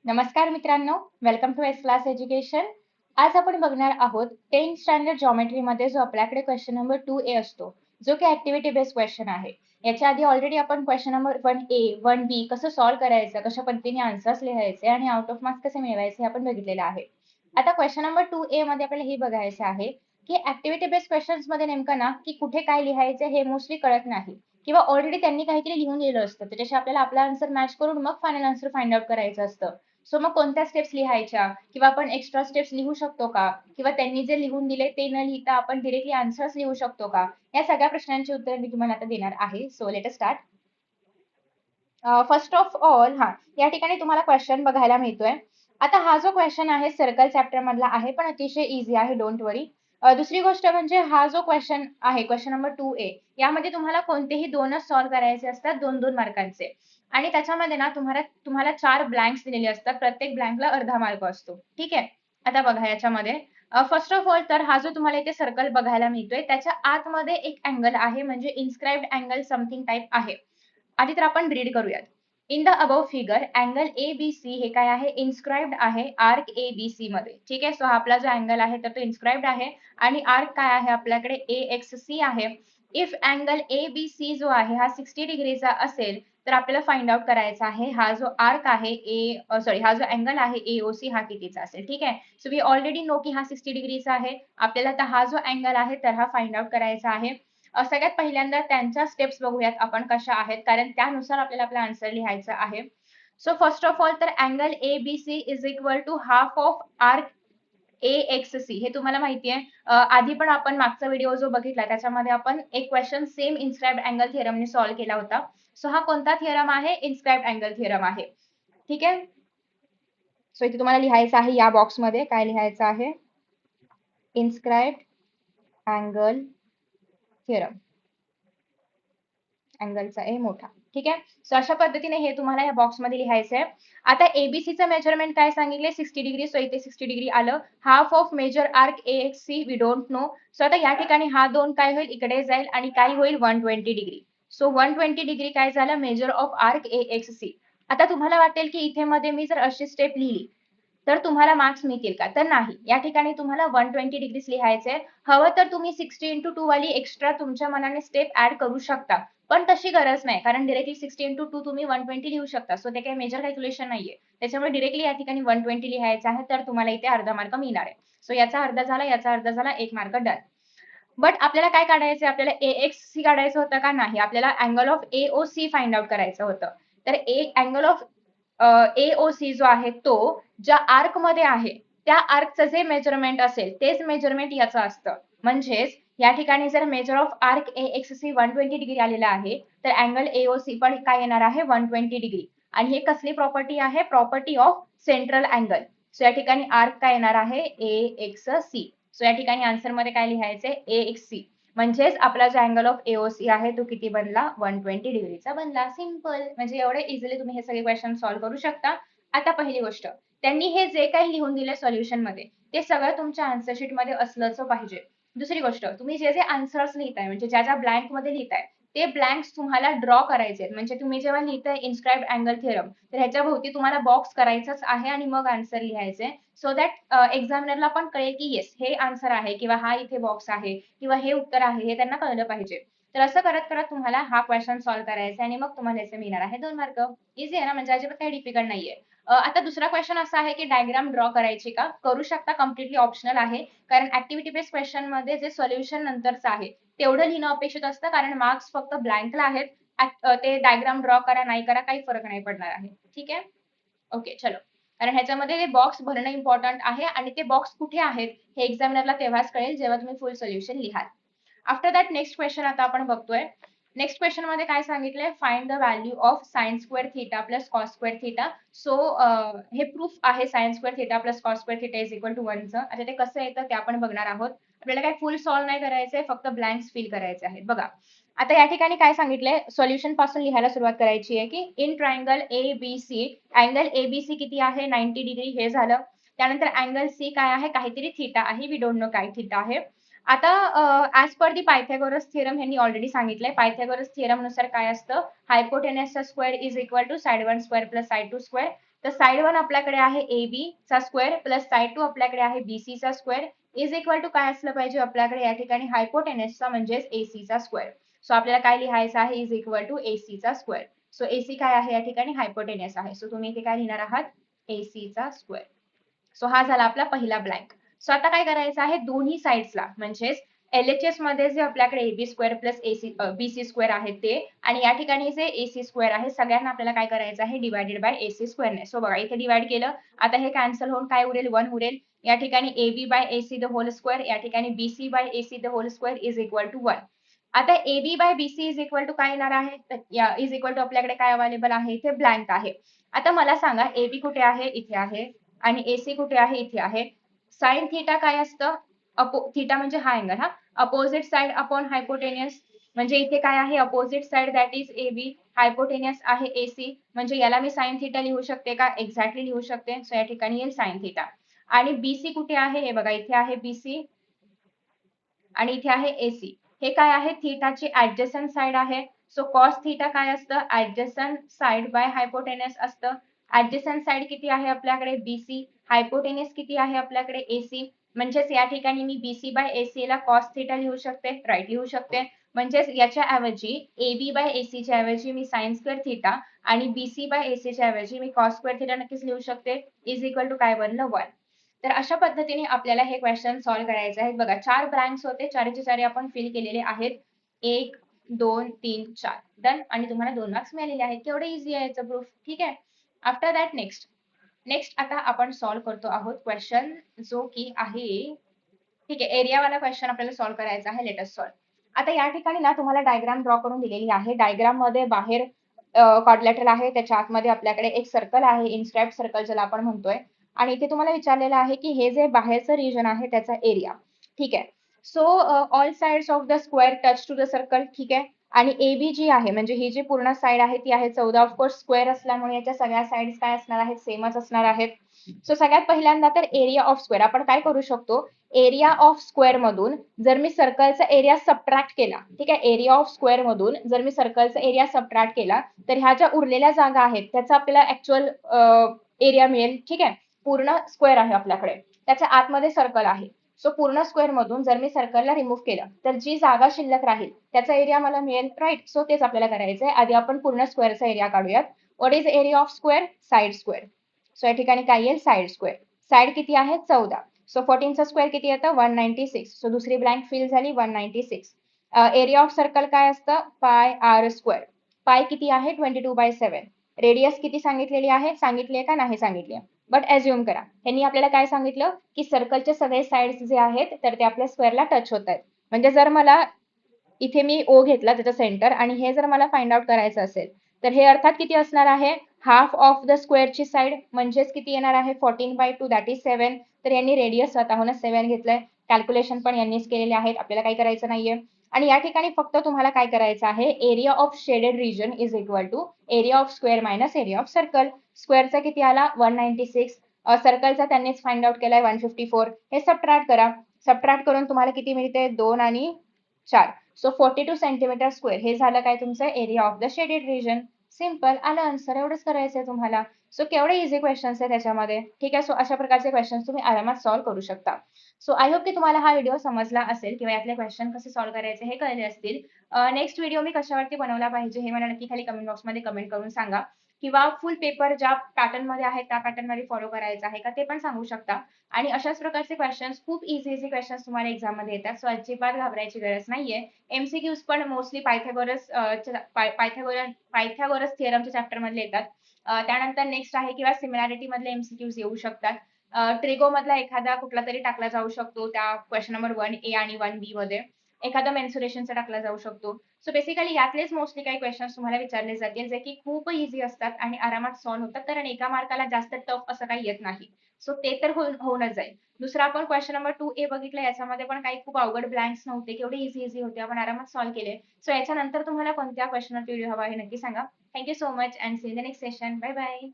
नमस्कार मित्रांनो, welcome to S class education. आज आपण बघणार आहोत 10th स्टँडर्ड जॉमेट्री मध्ये जो आपल्याकडे क्वेश्चन नंबर 2A असतो, जो की ऍक्टिव्हिटी बेस्ड क्वेश्चन आहे. याच्या आधी ऑलरेडी आपण क्वेश्चन नंबर 1A, 1B कसं सॉल्व्ह करायचं, कशा पद्धतीने आन्सर्स लिहायचे आणि आउट ऑफ मार्क्स कसे मिळवायचे हे आपण बघितलेलं आहे. आता क्वेश्चन नंबर 2A मध्ये आपल्याला हे बघायचं आहे की ऍक्टिव्हिटी बेस्ड क्वेश्चन्स मध्ये नेमकं ना की कुठे काय लिहायचं हे मोस्टली कळत नाही किंवा ऑलरेडी त्यांनी काहीतरी लिहून दिलं असतं, त्याच्याशी आपल्याला आपला आन्सर मॅच करून मग फायनल आन्सर फाइंड आउट करायचं असतं. सो मग कोणत्या स्टेप्स लिहायच्या किंवा आपण एक्स्ट्रा स्टेप्स लिहू शकतो का, किंवा त्यांनी जे लिहून दिले ते न लिहिता आपण डिरेक्टली आन्सर्स लिहू शकतो का, या सगळ्या प्रश्नांची उत्तर मी तुम्हाला आता देणार आहे. So let us start. First of all, या ठिकाणी तुम्हाला क्वेश्चन बघायला मिळतोय. आता हा जो क्वेश्चन आहे सर्कल चॅप्टर मधला आहे, पण अतिशय इझी आहे, डोंट वरी. दुसरी गोष्ट म्हणजे हा जो क्वेश्चन आहे क्वेश्चन नंबर 2A, यामध्ये तुम्हाला कोणतेही दोनच सॉल्व्ह करायचे असतात, 2-2 मार्कांचे. आणि त्याच्यामध्ये ना तुम्हाला तुम्हाला 4 ब्लँक्स दिलेले असतात, प्रत्येक ब्लँकला अर्धा मार्क असतो. ठीक आहे. आता बघा याच्यामध्ये फर्स्ट ऑफ ऑल तर हा जो तुम्हाला इथे सर्कल बघायला मिळतोय त्याच्या आतमध्ये एक अँगल आहे, म्हणजे इन्स्क्राइब्ड अँगल समथिंग टाइप आहे. आधी तर आपण रीड करूयात. In the above figure angle ABC हे काय आहे, इन्स्क्राइब्ड आहे आर्क ABC मध्ये. ठीक आहे. सो हा आपला जो अँगल आहे तर तो इन्स्क्राइब्ड आहे आणि आर्क काय आहे आपल्याकडे AXC आहे. इफ अँगल ABC जो आहे हा 60 डिग्रीचा असेल तर आपल्याला फाइंड आउट करायचा आहे हा जो आर्क आहे हा जो अँगल आहे AOC हा कितीचा असेल. ठीक आहे. सो वी ऑलरेडी नो की हा 60 डिग्रीचा आहे. आपल्याला आता हा जो अँगल आहे तर हा फाइंड आउट करायचा आहे. सगळ्यात पहिल्यांदा त्यांच्या स्टेप्स बघूयात आपण कशा आहेत, कारण त्यानुसार आपल्याला आपला आन्सर लिहायचा आहे. सो फर्स्ट ऑफ ऑल तर angle ABC is equal to half of arc AXC हे तुम्हाला माहिती आहे. आधी पण आपण मागचा व्हिडिओ जो बघितला त्याच्यामध्ये आपण एक क्वेश्चन सेम इन्स्क्राइब्ड अँगल थिअरमने सॉल्व्ह केला होता. सो हा कोणता थिअरम आहे, इन्स्क्राइब्ड अँगल थिअरम आहे. ठीक आहे. सो इथे तुम्हाला लिहायचं आहे या बॉक्समध्ये, काय लिहायचं आहे, इन्स्क्राइब्ड अँगल थिअरम. अँगलचा ए मोठा. ठीक आहे. सो अशा पद्धतीने हे तुम्हाला या बॉक्समध्ये लिहायचं आहे. आता एबीसीचं मेजरमेंट काय सांगितले, 60 डिग्री. सो इथे 60 डिग्री आलं. Half of major arc AXC we don't know. सो आता या ठिकाणी हा 2 काय होईल, इकडे जाईल आणि काय होईल, 120 डिग्री. सो 120 डिग्री काय झालं, मेजर ऑफ आर्क AXC. आता तुम्हाला वाटेल की इथे मध्ये मी जर अशी स्टेप लिहिली तर तुम्हाला मार्क्स मिळतील का, तर नाही. या ठिकाणी तुम्हाला 120 डिग्रीज लिहायचे. हवं तर तुम्ही 60x2 वाली एक्स्ट्रा तुमच्या मनाने स्टेप ऍड करू शकता, पण तशी गरज नाही, कारण डिरेक्टली 60x2 तुम्ही 120 लिहू शकता. सो ते काही मेजर कॅल्क्युलेशन नाहीये, त्याच्यामुळे डिरेक्टली या ठिकाणी 120 लिहायचं आहे, तर तुम्हाला इथे अर्धा मार्क मिळणार आहे. सो याचा अर्धा झाला, याचा अर्धा झाला, 1 मार्क डन. बट आपल्याला काय काढायचं, आपल्याला AXC काढायचं होतं का, नाही, आपल्याला angle of AOC find out करायचं होतं. तर अँगल ऑफ AOC जो आहे तो ज्या आर्क मध्ये आहे त्या आर्कचं जे मेजरमेंट असेल तेच मेजरमेंट याचं असतं. म्हणजेच या ठिकाणी जर measure of arc AXC 120 degree आलेला आहे तर अँगल AOC पण काय येणार आहे, 120 डिग्री. आणि हे कसली प्रॉपर्टी आहे, property of central angle. So या ठिकाणी आर्क काय येणार आहे, AXC. सो या ठिकाणी आन्सर मध्ये काय लिहायचंय, AXC. म्हणजेच आपला जो अँगल ऑफ AOC आहे तो किती बनला, 120 डिग्रीचा बनला. सिंपल. म्हणजे एवढे इझिली तुम्ही हे सगळे क्वेश्चन सॉल्व्ह करू शकता. आता पहिली गोष्ट, त्यांनी हे जे काही लिहून दिले सोल्युशन मध्ये ते सगळं तुमच्या आन्सर शीट मध्ये असलंच पाहिजे. दुसरी गोष्ट, तुम्ही जे जे आन्सर्स लिहिताय, म्हणजे ज्या ज्या ब्लँक मध्ये लिहिताय ते ब्लँक्स तुम्हाला ड्रॉ करायचे आहेत. म्हणजे तुम्ही जेव्हा लिहिताय इन्स्क्राइब्ड अँगल थिअरम, तर ह्याच्या भोवती तुम्हाला बॉक्स करायचाच आहे आणि मग आन्सर लिहायचे. सो दॅट एक्झामिनरला पण कळेल की येस हे आन्सर आहे, किंवा हा इथे बॉक्स आहे, किंवा हे उत्तर आहे, हे त्यांना कळलं पाहिजे. तर असं करत करत तुम्हाला हा क्वेश्चन सॉल्व्ह करायचा आणि मग तुम्हाला याचे मिळणार आहे 2 मार्क. इझी आहे ना, म्हणजे अजिबात काही डिफिकल्ट नाहीये. आता दुसरा क्वेश्चन असा आहे की डायग्राम ड्रॉ करायची का, करू शकता, कम्प्लिटली ऑप्शनल आहे. कारण ऍक्टिव्हिटी बेस्ड क्वेश्चन मध्ये जे सोल्युशन नंतरचं आहे तेवढं लिहिणं अपेक्षित असतं, कारण मार्क्स फक्त ब्लँकला आहेत. ते डायग्राम ड्रॉ करा नाही करा काही फरक नाही पडणार आहे. ठीक आहे. ओके चलो. कारण ह्याच्यामध्ये बॉक्स भरणं इम्पॉर्टंट आहे आणि ते बॉक्स कुठे आहेत हे एक्झामिनरला तेव्हाच कळेल जेव्हा तुम्ही फुल सोल्युशन लिहाल. आफ्टर दॅट नेक्स्ट क्वेश्चन आता आपण बघतोय. नेक्स्ट क्वेश्चन मध्ये काय सांगितलंय, find the value of sine square theta plus cos square theta. So हे प्रूफ आहे sine square theta plus cos square theta is equal to 1चं. आता ते कसं येतं ते आपण बघणार आहोत. आपल्याला काय फुल सॉल्व्ह नाही करायचंय, फक्त ब्लँक्स फिल करायचे आहेत. बघा आता या ठिकाणी काय सांगितलंय, सोल्युशन पासून लिहायला सुरुवात करायची आहे की in triangle ABC angle ABC किती आहे, 90 डिग्री, हे झालं. त्यानंतर अँगल C काय आहे, काहीतरी थीटा आहे, वी डोंट नो काय थीटा आहे. आता as per the Pythagoras theorem यांनी ऑलरेडी सांगितलंय. पायथागोरस थिअरम नुसार काय असतं, हायपोटेनसचा square is equal to side one square plus side two square. तर साइड 1 आपल्याकडे आहे AB चा स्क्वेअर प्लस साइड 2 आपल्याकडे आहे BC चा स्क्वेअर इज इक्वल टू काय असलं पाहिजे आपल्याकडे या ठिकाणी हायपोटेनसचा म्हणजेच AC चा स्क्वेअर. सो आपल्याला काय लिहायचं आहे इज इक्वल टू AC चा स्क्वेअर. सो AC काय आहे या ठिकाणी हायपोटेनस आहे. सो तुम्ही इथे काय लिहिणार आहात AC चा स्क्वेअर. सो हा झाला आपला पहिला ब्लँक. सो आता काय करायचं आहे दोन्ही साइड्सला म्हणजेच LHS मध्ये जे आपल्याकडे AB square plus BC square आहे ते आणि या ठिकाणी जे AC स्क्वेअर आहे सगळ्यांना आपल्याला काय करायचं आहे डिवाइडेड बाय AC स्क्वेअरने. सो बघा इथे डिवाइड केलं आता हे कॅन्सल होऊन काय उरेल 1 उरेल. या ठिकाणी AB by AC the whole square या ठिकाणी BC by AC the whole square is equal to 1. आता AB by BC is equal to काय येणार आहे इज इक्वल टू आपल्याकडे काय अवेलेबल आहे इथे ब्लँक आहे. आता मला सांगा AB कुठे आहे इथे आहे आणि AC कुठे आहे इथे आहे. साइन थीटा काय असतं थीटा म्हणजे हा अँगल हा अपोजिट साइड अपॉन हायपोटेनियस म्हणजे इथे काय आहे opposite side that is AB hypotenuse आहे AC म्हणजे याला मी साइन थीटा लिहू शकते का एक्झॅक्टली लिहू शकते. सो या ठिकाणी येईल साइन थीटा आणि BC कुठे आहे हे बघा इथे आहे BC आणि इथे आहे AC. हे काय आहे थीटाची ऍडजसंट साइड आहे. सो कॉस थीटा काय असतं ऍडजसंट साइड बाय हायपोटेनस असतं. ऍडजसंट साइड किती आहे आपल्याकडे BC हायपोटेनस किती आहे आपल्याकडे AC म्हणजेच या ठिकाणी मी BC बाय AC ला कॉस थीटा लिहू शकते राईट लिहू शकते. म्हणजेच याच्या ऐवजी AB बाय AC च्या ऐवजी मी साइन स्क्वेअर थीटा आणि BC बाय AC च्या ऐवजी मी कॉस स्क्वेअर थीटा नक्कीच लिहू शकते इज इक्वल टू काय बनलं 1. तर अशा पद्धतीने आपल्याला हे क्वेश्चन सॉल्व्ह करायचे आहेत. बघा 4 ब्लँक्स होते, 4चे 4 आपण फिल केलेले आहेत. 1 2 3 4 डन आणि तुम्हाला 2 मार्क्स मिळालेले आहेत. केवढं इझी आहे याचं प्रूफ. ठीक आहे. आफ्टर दॅट नेक्स्ट आता आपण सॉल्व्ह करतो आहोत क्वेश्चन जो की आहे ठीक आहे एरियावाला क्वेश्चन आपल्याला सॉल्व्ह करायचा आहे. Let us solve. आता या ठिकाणी ना तुम्हाला डायग्राम ड्रॉ करून दिलेली आहे. डायग्राम मध्ये बाहेर क्वाड्रिलेटरल आहे त्याच्या आतमध्ये आपल्याकडे एक सर्कल आहे इन्स्क्राइब सर्कल ज्याला आपण म्हणतोय आणि इथे तुम्हाला विचारलेलं आहे की हे जे बाहेरचं रिजन आहे त्याचा एरिया. ठीक आहे. So all sides of the square touch to the circle. ठीक आहे. आणि AB जी आहे म्हणजे ही जी पूर्ण साइड आहे ती आहे 14. ऑफकोर्स स्क्वेअर असल्यामुळे याच्या सगळ्या साइड्स काय असणार आहेत सेमच असणार आहेत. सो सगळ्यात पहिल्यांदा तर एरिया ऑफ स्क्वेअर आपण काय करू शकतो एरिया ऑफ स्क्वेअर मधून जर मी सर्कलचा एरिया सबट्रॅक्ट केला ठीक आहे एरिया ऑफ स्क्वेअर मधून जर मी सर्कलचा एरिया सबट्रॅक्ट केला तर ह्या ज्या उरलेल्या जागा आहेत त्याचा आपल्याला ऍक्च्युअल एरिया मिळेल. ठीक आहे. पूर्ण स्क्वेअर आहे आपल्याकडे त्याच्या आतमध्ये सर्कल आहे. सो पूर्ण स्क्वेअर मधून जर मी सर्कलला रिमूव्ह केलं तर जी जागा शिल्लक राहील त्याचा एरिया मला मिळेल राईट. सो तेच आपल्याला करायचं आहे. आधी आपण पूर्ण स्क्वेअरचा एरिया काढूयात. What is area of square side square. So या ठिकाणी काय येईल साइड स्क्वेअर. साइड किती आहे 14. सो 14 चा स्क्वेअर किती येतं 196. सो दुसरी ब्लँक फिल झाली 196. एरिया ऑफ सर्कल काय असतं पाय आर स्क्वेअर. पाय किती आहे 22/7. रेडियस किती सांगितलेली आहे सांगितली का नाही सांगितली बट एज्युम करा. यांनी आपल्याला काय सांगितलं की सर्कलचे सगळे साइड्स जे आहेत तर ते आपल्या स्क्वेअरला टच होत आहेत. म्हणजे जर मला इथे मी O घेतला त्याचं सेंटर आणि हे जर मला फाइंड आउट करायचं असेल तर हे अर्थात किती असणार आहे हाफ ऑफ द स्क्वेअरची साइड म्हणजेच किती येणार आहे 14/2 दॅट इज 7. तर यांनी रेडियस स्वतःहूनच 7 घेतलंय. कॅल्क्युलेशन पण यांनीच केलेले आहेत आपल्याला काही करायचं नाहीये. आणि या ठिकाणी फक्त तुम्हाला काय करायचं आहे area of shaded region is equal to area of square minus area of circle. स्क्वेअरचा किती आला 196. सर्कलचा त्यांनीच फाइंड आउट केलाय 154. हे सबट्रॅक्ट करा. सबट्रॅक्ट करून तुम्हाला किती मिळते 2 आणि 4. सो 42 सेंटीमीटर स्क्वेअर हे झालं काय तुमचं area of the shaded region. Simple आलं आन्सर. एवढंच करायचंय तुम्हाला. सो केवढे इझी क्वेश्चन्स आहे त्याच्यामध्ये. ठीक आहे. सो अशा प्रकारचे क्वेश्चन्स तुम्ही आरामात सॉल्व्ह करू शकता. सो आय होप की तुम्हाला हा व्हिडिओ समजला असेल किंवा यातले क्वेश्चन कसे सॉल्व्ह करायचे हे कळले असतील. नेक्स्ट व्हिडिओ मी कशावरती बनवला पाहिजे हे मला नक्की खाली कमेंट बॉक्समध्ये कमेंट करून सांगा किंवा फुल पेपर ज्या पॅटर्न मध्ये आहे त्या पॅटर्न मध्ये फॉलो करायचं आहे का ते पण सांगू शकता. आणि अशाच प्रकारचे क्वेश्चन्स खूप इझी क्वेश्चन्स तुम्हाला एक्झाम मध्ये येतात. सो अजिबात घाबरायची गरज नाहीये. MCQs पण मोस्टली पायथागोरस थिअरमच्या चॅप्टर मधले येतात. त्यानंतर नेक्स्ट आहे किंवा सिमिलॅरिटी मधले MCQs येऊ शकतात. ट्रिगो मधला एखादा कुठला तरी टाकला जाऊ शकतो त्या क्वेश्चन नंबर 1A आणि 1B मध्ये. एखादा मेन्सुरेशनचा टाकला जाऊ शकतो. सो बेसिकली यातलेच मोस्टली काही क्वेश्चन्स तुम्हाला विचारले जातील जे की खूप इझी असतात आणि आरामात सॉल्व्ह होतात कारण एका मार्काला जास्त टफ असं काही येत नाही. सो ते तर होऊनच जाईल. दुसरा आपण क्वेश्चन नंबर 2A बघितलं याच्यामध्ये पण काही खूप अवघड ब्लँक्स नव्हते केवढे इझी होते आपण आरामात सॉल्व्ह केले. सो याच्यानंतर तुम्हाला कोणत्या क्वेश्चनवरती व्हिडिओ हवा आहे नक्की सांगा. Thank you so much and see in the next session. Bye bye.